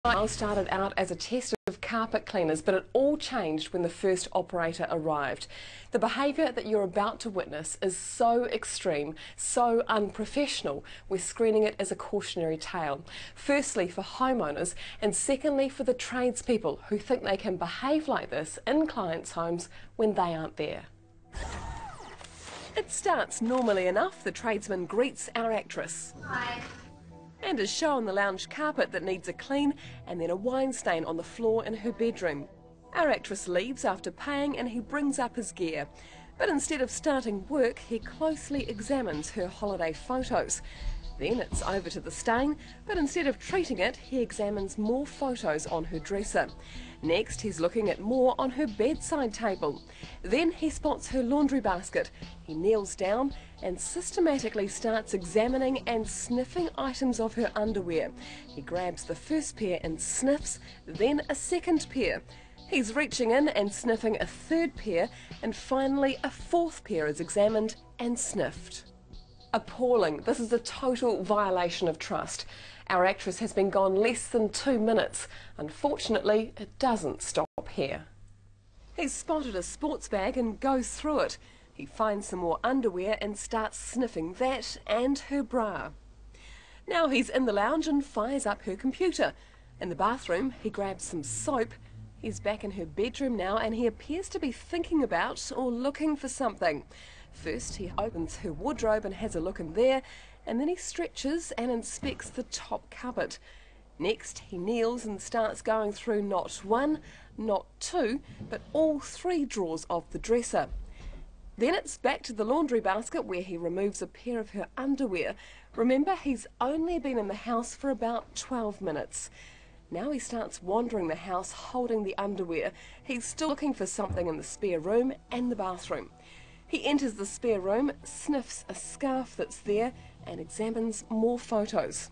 It started out as a test of carpet cleaners, but it all changed when the first operator arrived. The behaviour that you're about to witness is so extreme, so unprofessional, we're screening it as a cautionary tale. Firstly for homeowners, and secondly for the tradespeople who think they can behave like this in clients' homes when they aren't there. It starts normally enough. The tradesman greets our actress. Hi. And is shown the lounge carpet that needs a clean and then a wine stain on the floor in her bedroom. Our actress leaves after paying and he brings up his gear. But instead of starting work, he closely examines her holiday photos. Then it's over to the stain, but instead of treating it, he examines more photos on her dresser. Next, he's looking at more on her bedside table. Then he spots her laundry basket. He kneels down and systematically starts examining and sniffing items of her underwear. He grabs the first pair and sniffs, then a second pair. He's reaching in and sniffing a third pair, and finally a fourth pair is examined and sniffed. Appalling. This is a total violation of trust. Our actress has been gone less than 2 minutes. Unfortunately, it doesn't stop here. He's spotted a sports bag and goes through it. He finds some more underwear and starts sniffing that and her bra. Now he's in the lounge and fires up her computer. In the bathroom, he grabs some soap. He's back in her bedroom now and he appears to be thinking about or looking for something. First, he opens her wardrobe and has a look in there, and then he stretches and inspects the top cupboard. Next, he kneels and starts going through not one, not two, but all 3 drawers of the dresser. Then it's back to the laundry basket where he removes a pair of her underwear. Remember, he's only been in the house for about 12 minutes. Now he starts wandering the house holding the underwear. He's still looking for something in the spare room and the bathroom. He enters the spare room, sniffs a scarf that's there and examines more photos.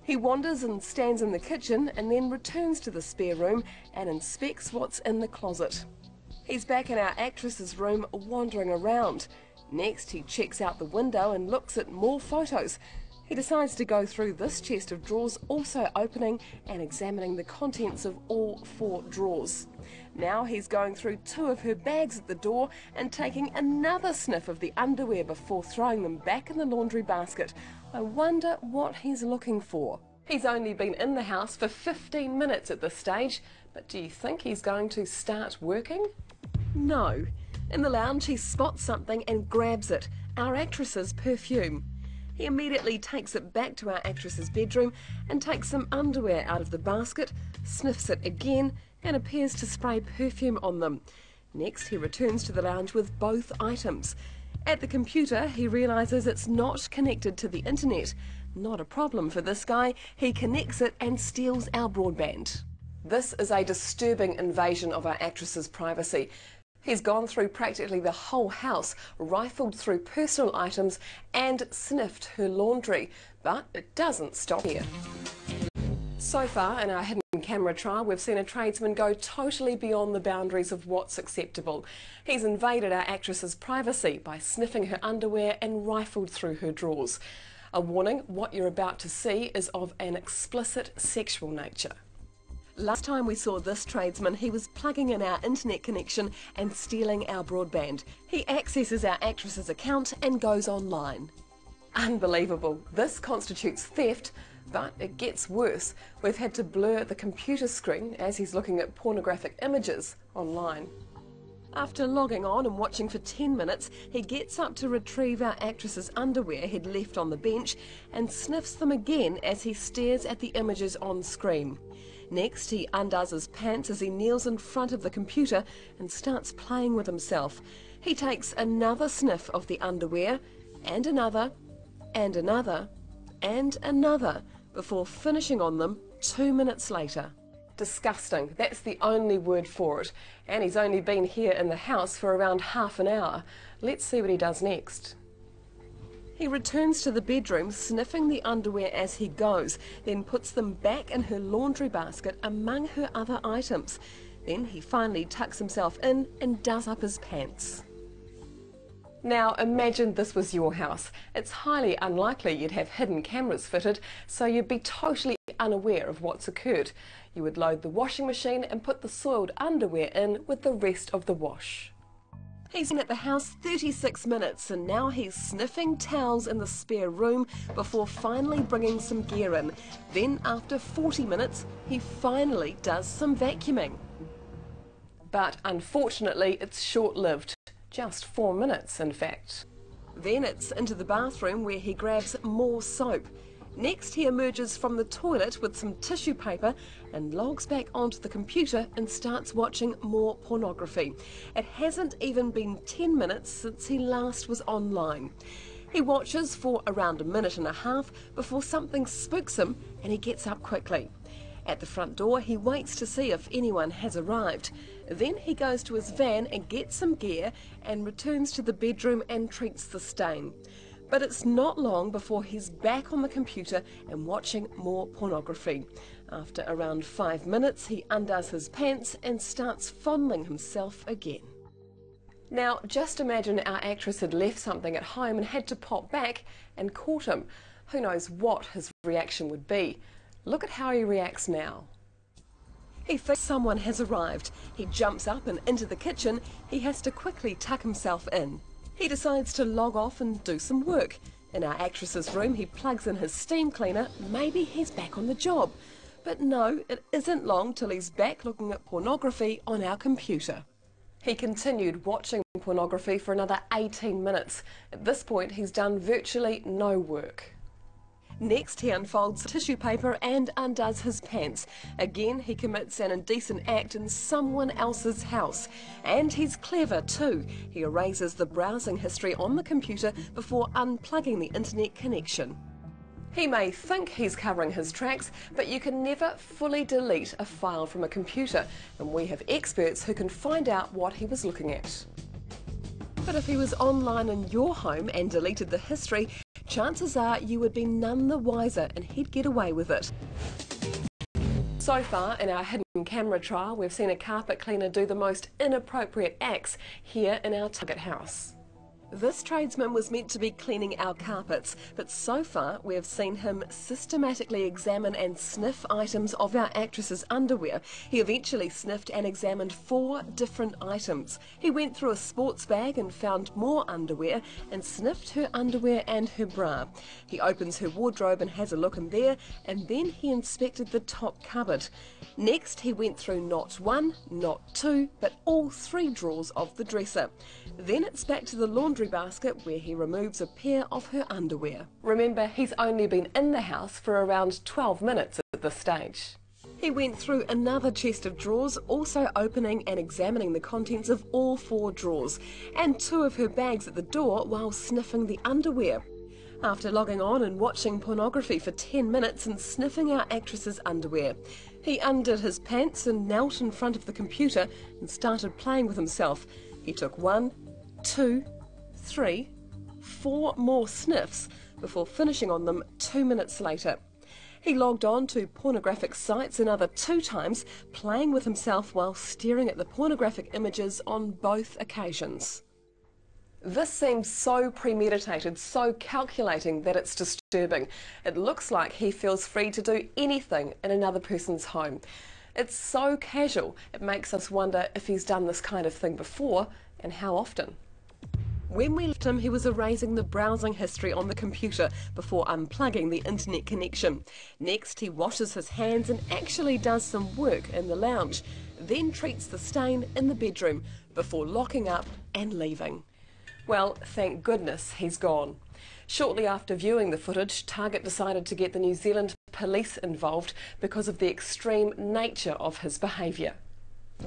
He wanders and stands in the kitchen and then returns to the spare room and inspects what's in the closet. He's back in our actress's room wandering around. Next he checks out the window and looks at more photos. He decides to go through this chest of drawers, also opening and examining the contents of all 4 drawers. Now he's going through 2 of her bags at the door and taking another sniff of the underwear before throwing them back in the laundry basket. I wonder what he's looking for. He's only been in the house for 15 minutes at this stage, but do you think he's going to start working? No. In the lounge he spots something and grabs it, our actress's perfume. He immediately takes it back to our actress's bedroom and takes some underwear out of the basket, sniffs it again and appears to spray perfume on them. Next he returns to the lounge with both items. At the computer he realises it's not connected to the internet. Not a problem for this guy. He connects it and steals our broadband. This is a disturbing invasion of our actress's privacy. He's gone through practically the whole house, rifled through personal items and sniffed her laundry. But it doesn't stop here. So far in our hidden camera trial, we've seen a tradesman go totally beyond the boundaries of what's acceptable. He's invaded our actress's privacy by sniffing her underwear and rifled through her drawers. A warning, what you're about to see is of an explicit sexual nature. Last time we saw this tradesman, he was plugging in our internet connection and stealing our broadband. He accesses our actress's account and goes online. Unbelievable. This constitutes theft, but it gets worse. We've had to blur the computer screen as he's looking at pornographic images online. After logging on and watching for 10 minutes, he gets up to retrieve our actress's underwear he'd left on the bench and sniffs them again as he stares at the images on screen. Next, he undoes his pants as he kneels in front of the computer and starts playing with himself. He takes another sniff of the underwear, and another, and another, and another, before finishing on them 2 minutes later. Disgusting. That's the only word for it. And he's only been here in the house for around half an hour. Let's see what he does next. He returns to the bedroom, sniffing the underwear as he goes, then puts them back in her laundry basket among her other items. Then he finally tucks himself in and does up his pants. Now imagine this was your house. It's highly unlikely you'd have hidden cameras fitted, so you'd be totally unaware of what's occurred. You would load the washing machine and put the soiled underwear in with the rest of the wash. He's been at the house 36 minutes and now he's sniffing towels in the spare room before finally bringing some gear in. Then after 40 minutes, he finally does some vacuuming. But unfortunately, it's short-lived. Just 4 minutes, in fact. Then it's into the bathroom where he grabs more soap. Next, he emerges from the toilet with some tissue paper and logs back onto the computer and starts watching more pornography. It hasn't even been 10 minutes since he last was online. He watches for around a minute and a half before something spooks him and he gets up quickly. At the front door, he waits to see if anyone has arrived. Then he goes to his van and gets some gear and returns to the bedroom and treats the stain. But it's not long before he's back on the computer and watching more pornography. After around 5 minutes, he undoes his pants and starts fondling himself again. Now, just imagine our actress had left something at home and had to pop back and caught him. Who knows what his reaction would be? Look at how he reacts now. He thinks someone has arrived. He jumps up and into the kitchen. He has to quickly tuck himself in. He decides to log off and do some work. In our actress's room, he plugs in his steam cleaner. Maybe he's back on the job. But no, it isn't long till he's back looking at pornography on our computer. He continued watching pornography for another 18 minutes. At this point, he's done virtually no work. Next, he unfolds tissue paper and undoes his pants. Again, he commits an indecent act in someone else's house. And he's clever too. He erases the browsing history on the computer before unplugging the internet connection. He may think he's covering his tracks, but you can never fully delete a file from a computer, and we have experts who can find out what he was looking at. But if he was online in your home and deleted the history, chances are you would be none the wiser and he'd get away with it. So far in our hidden camera trial, we've seen a carpet cleaner do the most inappropriate acts here in our target house. This tradesman was meant to be cleaning our carpets, but so far we have seen him systematically examine and sniff items of our actress's underwear. He eventually sniffed and examined 4 different items. He went through a sports bag and found more underwear and sniffed her underwear and her bra. He opens her wardrobe and has a look in there, and then he inspected the top cupboard. Next, he went through not 1, not 2, but all 3 drawers of the dresser. Then it's back to the laundry basket where he removes a pair of her underwear. Remember, he's only been in the house for around 12 minutes at this stage. He went through another chest of drawers, also opening and examining the contents of all 4 drawers, and 2 of her bags at the door while sniffing the underwear. After logging on and watching pornography for 10 minutes and sniffing our actress's underwear, he undid his pants and knelt in front of the computer and started playing with himself. He took 1, 2, 3, 4 more sniffs before finishing on them 2 minutes later. He logged on to pornographic sites another 2 times, playing with himself while staring at the pornographic images on both occasions. This seems so premeditated, so calculating that it's disturbing. It looks like he feels free to do anything in another person's home. It's so casual, it makes us wonder if he's done this kind of thing before and how often. When we left him, he was erasing the browsing history on the computer before unplugging the internet connection. Next, he washes his hands and actually does some work in the lounge, then treats the stain in the bedroom before locking up and leaving. Well, thank goodness he's gone. Shortly after viewing the footage, Target decided to get the New Zealand police involved because of the extreme nature of his behaviour.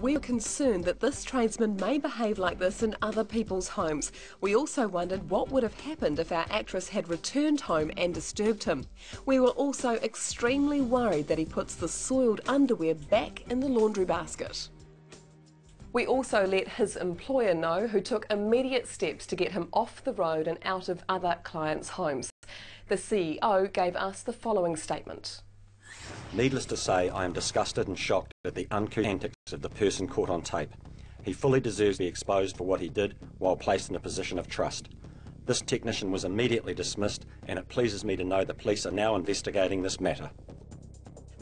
We were concerned that this tradesman may behave like this in other people's homes. We also wondered what would have happened if our actress had returned home and disturbed him. We were also extremely worried that he puts the soiled underwear back in the laundry basket. We also let his employer know, who took immediate steps to get him off the road and out of other clients' homes. The CEO gave us the following statement. Needless to say, I am disgusted and shocked at the uncouth antics of the person caught on tape. He fully deserves to be exposed for what he did while placed in a position of trust. This technician was immediately dismissed, and it pleases me to know the police are now investigating this matter.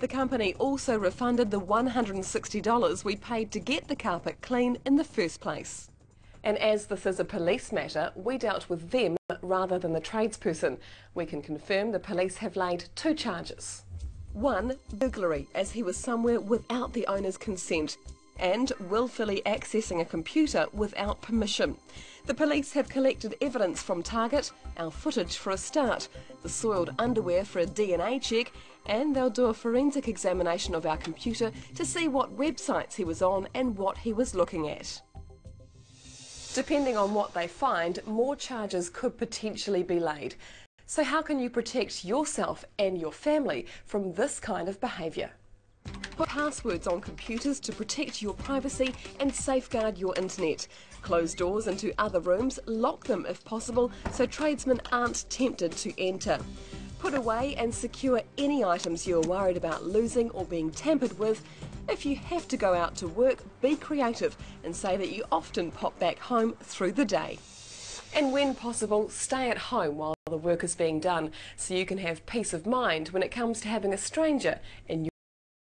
The company also refunded the $160 we paid to get the carpet clean in the first place. And as this is a police matter, we dealt with them rather than the tradesperson. We can confirm the police have laid 2 charges. 1, burglary, as he was somewhere without the owner's consent, and willfully accessing a computer without permission. The police have collected evidence from Target, our footage for a start, the soiled underwear for a DNA check, and they'll do a forensic examination of our computer to see what websites he was on and what he was looking at. Depending on what they find, more charges could potentially be laid. So how can you protect yourself and your family from this kind of behaviour? Put passwords on computers to protect your privacy and safeguard your internet. Close doors into other rooms, lock them if possible so tradesmen aren't tempted to enter. Put away and secure any items you're worried about losing or being tampered with. If you have to go out to work, be creative and say that you often pop back home through the day. And when possible, stay at home while the work is being done so you can have peace of mind when it comes to having a stranger in your